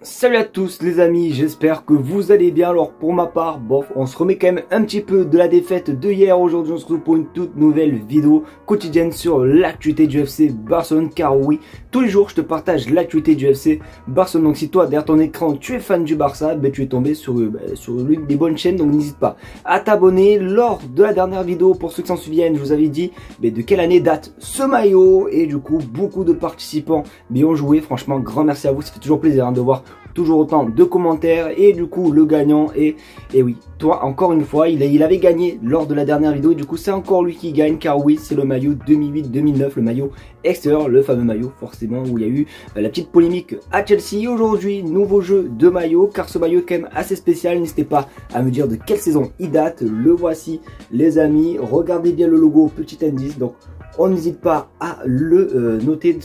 Salut à tous les amis, j'espère que vous allez bien. Alors pour ma part, bof, on se remet quand même un petit peu de la défaite de hier. Aujourd'hui on se retrouve pour une toute nouvelle vidéo quotidienne sur l'actualité du FC Barcelone. Car oui, tous les jours je te partage l'actualité du FC Barcelone. Donc si toi derrière ton écran tu es fan du Barça, ben, tu es tombé sur l'une des bonnes chaînes. Donc n'hésite pas à t'abonner. Lors de la dernière vidéo, pour ceux qui s'en souviennent, je vous avais dit de quelle année date ce maillot. Et du coup beaucoup de participants ont joué. Franchement grand merci à vous, ça fait toujours plaisir de voir toujours autant de commentaires. Et du coup le gagnant et oui, toi encore une fois il avait gagné lors de la dernière vidéo et du coup c'est encore lui qui gagne, car oui c'est le maillot 2008-2009, le maillot extérieur, le fameux maillot forcément où il y a eu la petite polémique à Chelsea. Aujourd'hui nouveau jeu de maillot, car ce maillot est quand même assez spécial. N'hésitez pas à me dire de quelle saison il date. Le voici les amis, regardez bien le logo, petit indice, donc on n'hésite pas à le noter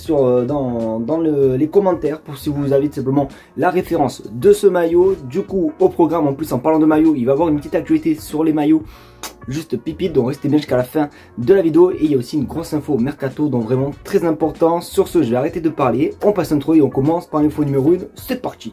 dans les commentaires pour si vous avez simplement la référence de ce maillot. Du coup au programme, en plus en parlant de maillot, il va y avoir une petite actualité sur les maillots juste pipite, donc restez bien jusqu'à la fin de la vidéo. Et il y a aussi une grosse info mercato, donc vraiment très important. Sur ce je vais arrêter de parler, on passe intro et on commence par l'info numéro 1, c'est parti.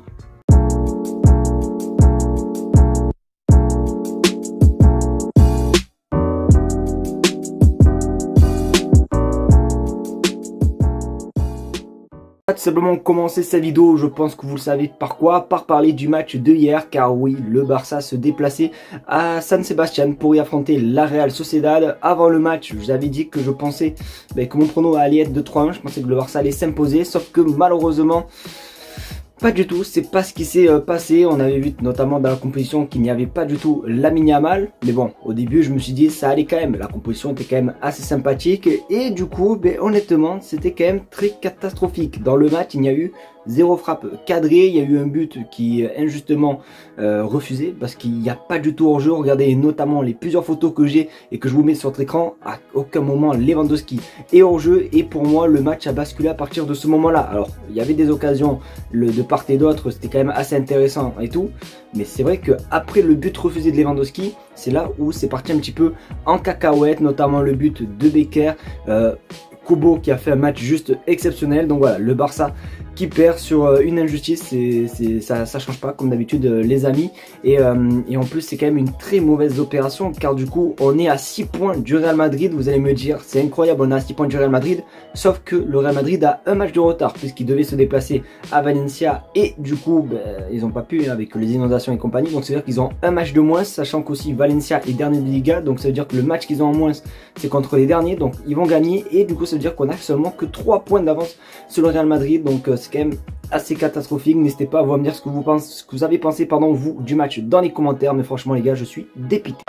Tout simplement commencer cette vidéo, je pense que vous le savez par quoi, par parler du match de hier, car oui, le Barça se déplaçait à San Sebastián pour y affronter la Real Sociedad. Avant le match, j'avais dit que je pensais que mon prono allait être de 3-1, je pensais que le Barça allait s'imposer, sauf que malheureusement pas du tout, c'est pas ce qui s'est passé. On avait vu notamment dans la composition qu'il n'y avait pas du tout Lamine Yamal. Mais bon, au début je me suis dit ça allait quand même, la composition était quand même assez sympathique. Et du coup, honnêtement, c'était quand même très catastrophique. Dans le match, il y a eu 0 frappe cadrée, il y a eu un but qui est injustement refusé parce qu'il n'y a pas du tout hors jeu. Regardez notamment les plusieurs photos que j'ai et que je vous mets sur votre écran, à aucun moment Lewandowski est hors jeu. Et pour moi le match a basculé à partir de ce moment là. Alors il y avait des occasions de part et d'autre, c'était quand même assez intéressant et tout, mais c'est vrai que après le but refusé de Lewandowski, c'est là où c'est parti un petit peu en cacahuète, notamment le but de Becker, Kubo qui a fait un match juste exceptionnel. Donc voilà, le Barça qui perd sur une injustice, ça change pas comme d'habitude les amis. Et en plus c'est quand même une très mauvaise opération, car du coup on est à 6 points du Real Madrid. Vous allez me dire c'est incroyable, on est à 6 points du Real Madrid, sauf que le Real Madrid a un match de retard puisqu'il devait se déplacer à Valencia et du coup ils n'ont pas pu avec les inondations et compagnie. Donc c'est à dire qu'ils ont un match de moins, sachant qu'aussi Valencia est dernier de Liga, donc ça veut dire que le match qu'ils ont en moins c'est contre les derniers, donc ils vont gagner. Et du coup ça veut dire qu'on a seulement que 3 points d'avance sur le Real Madrid, donc c'est quand même assez catastrophique. N'hésitez pas à vous me dire ce que vous avez pensé vous du match dans les commentaires, mais franchement les gars je suis dépité.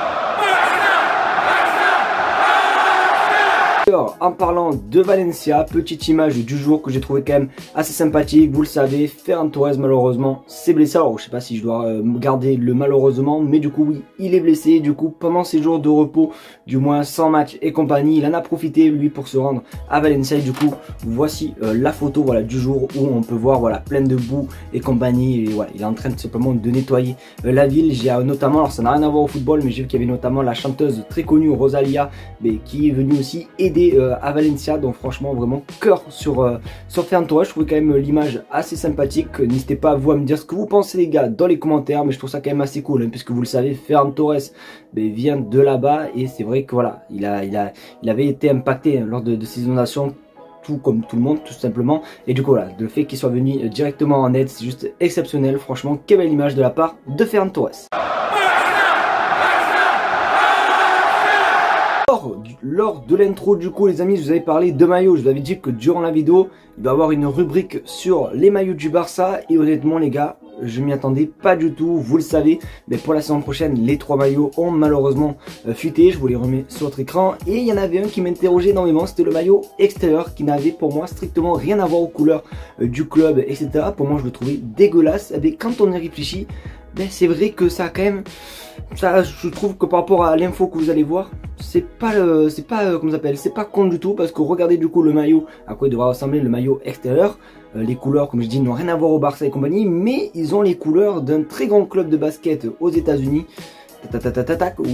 Alors, en parlant de Valencia, petite image du jour que j'ai trouvé quand même assez sympathique. Vous le savez, Ferran Torres malheureusement s'est blessé. Alors je sais pas si je dois garder le malheureusement, mais du coup oui, il est blessé. Du coup pendant ces jours de repos, du moins sans match et compagnie, il en a profité lui pour se rendre à Valencia. Et du coup voici la photo du jour où on peut voir plein de boue et compagnie. Et voilà, il est en train de simplement de nettoyer la ville. J'ai notamment, alors ça n'a rien à voir au football, mais j'ai vu qu'il y avait notamment la chanteuse très connue Rosalia, qui est venue aussi aider à Valencia. Donc franchement vraiment cœur sur Ferran Torres. Je trouve quand même l'image assez sympathique. N'hésitez pas vous à me dire ce que vous pensez les gars dans les commentaires, mais je trouve ça quand même assez cool puisque vous le savez, Ferran Torres vient de là-bas et c'est vrai que voilà, il avait été impacté lors de ces inondations, tout comme tout le monde tout simplement. Et du coup voilà, le fait qu'il soit venu directement en aide, c'est juste exceptionnel. Franchement quelle belle image de la part de Ferran Torres. Lors de l'intro du coup les amis, je vous avais parlé de maillots. Je vous avais dit que durant la vidéo il va y avoir une rubrique sur les maillots du Barça. Et honnêtement les gars, je m'y attendais pas du tout, vous le savez. Mais pour la saison prochaine, les 3 maillots ont malheureusement fuité. Je vous les remets sur votre écran. Et il y en avait un qui m'interrogeait énormément, c'était le maillot extérieur, qui n'avait pour moi strictement rien à voir aux couleurs du club, etc. Pour moi je le trouvais dégueulasse. Et quand on y réfléchit, c'est vrai que ça a quand même, ça, je trouve que par rapport à l'info que vous allez voir, c'est pas comment ça s'appelle, c'est pas con du tout, parce que regardez du coup le maillot, à quoi il devra ressembler le maillot extérieur. Les couleurs, comme je dis, n'ont rien à voir au Barça et compagnie, mais ils ont les couleurs d'un très grand club de basket aux États-Unis.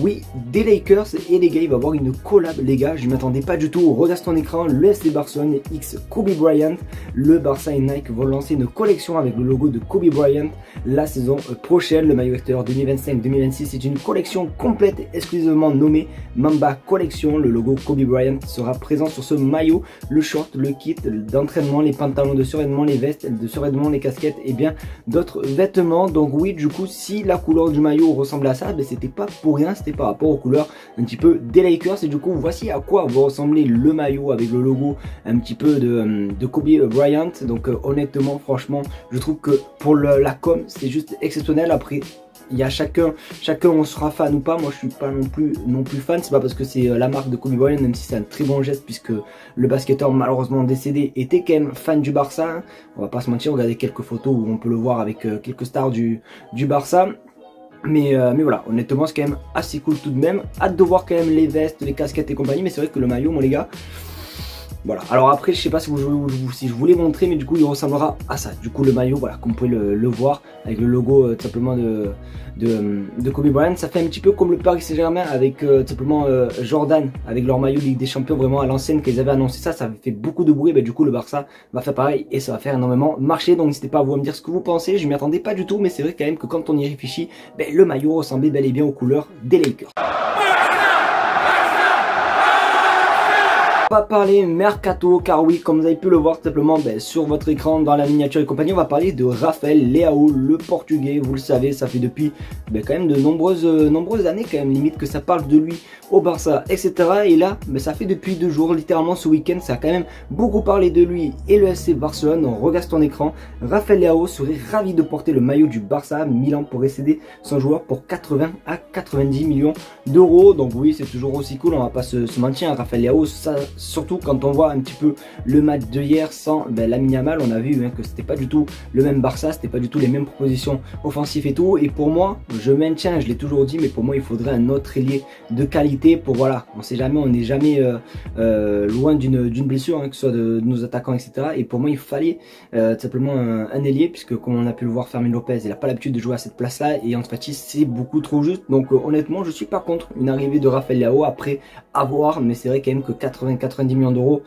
Oui, des Lakers et les gars, il va y avoir une collab les gars, je ne m'attendais pas du tout. Regarde ton écran, le FC Barcelone X Kobe Bryant, le Barça et Nike vont lancer une collection avec le logo de Kobe Bryant la saison prochaine. Le maillot extérieur 2025-2026 c'est une collection complète exclusivement nommée Mamba Collection. Le logo Kobe Bryant sera présent sur ce maillot, le short, le kit d'entraînement, les pantalons de survêtement, les vestes de survêtement, les casquettes et bien d'autres vêtements. Donc oui, du coup, si la couleur du maillot ressemblait à ça, ben c'était pas pour rien, c'était par rapport aux couleurs un petit peu des Lakers. Et du coup, voici à quoi va ressembler le maillot avec le logo un petit peu de Kobe Bryant. Donc honnêtement, franchement, je trouve que pour la com, c'est juste exceptionnel. Après, il y a chacun on sera fan ou pas. Moi je suis pas non plus fan. C'est pas parce que c'est la marque de Kobe Bryant, même si c'est un très bon geste, puisque le basketteur malheureusement décédé était quand même fan du Barça, hein. On va pas se mentir, regardez quelques photos où on peut le voir avec quelques stars du Barça. Mais voilà, honnêtement c'est quand même assez cool tout de même. Hâte de voir quand même les vestes, les casquettes et compagnie. Mais c'est vrai que le maillot, mon les gars, voilà. Alors après, je sais pas si je voulais montrer, mais du coup il ressemblera à ça. Du coup le maillot, voilà, comme vous pouvez le voir, avec le logo tout simplement de Kobe Bryant. Ça fait un petit peu comme le Paris Saint-Germain avec tout simplement Jordan, avec leur maillot Ligue des Champions vraiment à l'ancienne, qu'ils avaient annoncé ça. Ça fait beaucoup de bruit. Du coup le Barça va faire pareil et ça va faire énormément marcher. Donc n'hésitez pas à vous me dire ce que vous pensez. Je m'y attendais pas du tout, mais c'est vrai quand même que quand on y réfléchit, le maillot ressemblait bel et bien aux couleurs des Lakers. Pas parler mercato, car oui, comme vous avez pu le voir tout simplement sur votre écran dans la miniature et compagnie, on va parler de Rafael Leao, le portugais. Vous le savez, ça fait depuis quand même de nombreuses années quand même limite que ça parle de lui au Barça, etc. Et là ça fait depuis 2 jours, littéralement ce week-end, ça a quand même beaucoup parlé de lui et le FC Barcelone. On regarde ton écran, Rafael Leao serait ravi de porter le maillot du Barça. Milan pourrait céder son joueur pour 80 à 90 millions d'euros. Donc oui, c'est toujours aussi cool, on va pas se mentir, Rafael Leao, ça, surtout quand on voit un petit peu le match de hier sans Lamine Yamal, on a vu que c'était pas du tout le même Barça, c'était pas du tout les mêmes propositions offensives et tout. Et pour moi, je maintiens, je l'ai toujours dit, mais pour moi il faudrait un autre ailier de qualité pour, voilà, on sait jamais, on n'est jamais loin d'une blessure, que ce soit de nos attaquants, etc. Et pour moi il fallait tout simplement un ailier, puisque comme on a pu le voir, Fermin Lopez, il n'a pas l'habitude de jouer à cette place là, et Ansu Fati c'est beaucoup trop juste. Donc honnêtement je suis pas contre une arrivée de Rafael Leao, après à voir, mais c'est vrai quand même que 90 millions d'euros,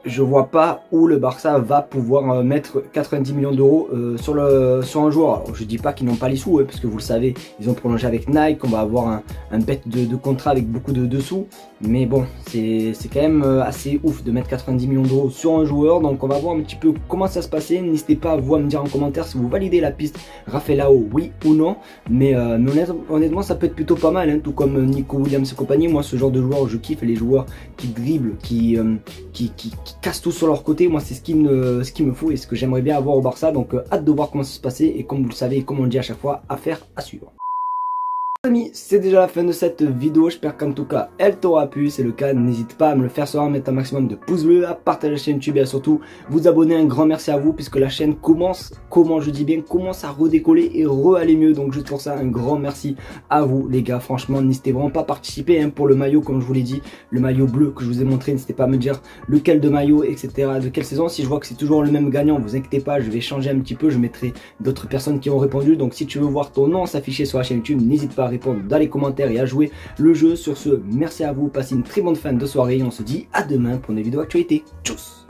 je vois pas où le Barça va pouvoir mettre 90 millions d'euros sur un joueur. Alors, je dis pas qu'ils n'ont pas les sous, parce que vous le savez, ils ont prolongé avec Nike, on va avoir un bête de contrat avec beaucoup de sous. Mais bon, c'est quand même assez ouf de mettre 90 millions d'euros sur un joueur. Donc on va voir un petit peu comment ça se passait. N'hésitez pas à vous me dire en commentaire si vous validez la piste Rafael Leao, oui ou non. Mais honnêtement, ça peut être plutôt pas mal, tout comme Nico Williams et compagnie. Moi, ce genre de joueur, je kiffe les joueurs qui dribblent, qui cassent tout sur leur côté. Moi c'est ce qu'il me faut et ce que j'aimerais bien avoir au Barça. Donc hâte de voir comment ça se passait, et comme vous le savez et comme on le dit à chaque fois, affaire à suivre. Amis, c'est déjà la fin de cette vidéo, j'espère qu'en tout cas elle t'aura plu. Si c'est le cas, n'hésite pas à me le faire savoir, mettre un maximum de pouces bleus, à partager la chaîne YouTube et à surtout vous abonner. Un grand merci à vous, puisque la chaîne commence à redécoller et aller mieux. Donc juste pour ça, un grand merci à vous les gars. Franchement, n'hésitez vraiment pas à participer pour le maillot, comme je vous l'ai dit, le maillot bleu que je vous ai montré. N'hésitez pas à me dire lequel de maillot, etc., de quelle saison. Si je vois que c'est toujours le même gagnant, vous inquiétez pas, je vais changer un petit peu, je mettrai d'autres personnes qui ont répondu. Donc si tu veux voir ton nom s'afficher sur la chaîne YouTube, n'hésite pas à répondre dans les commentaires et à jouer le jeu. Sur ce, merci à vous, passez une très bonne fin de soirée et on se dit à demain pour une vidéo actualité. Tchuss.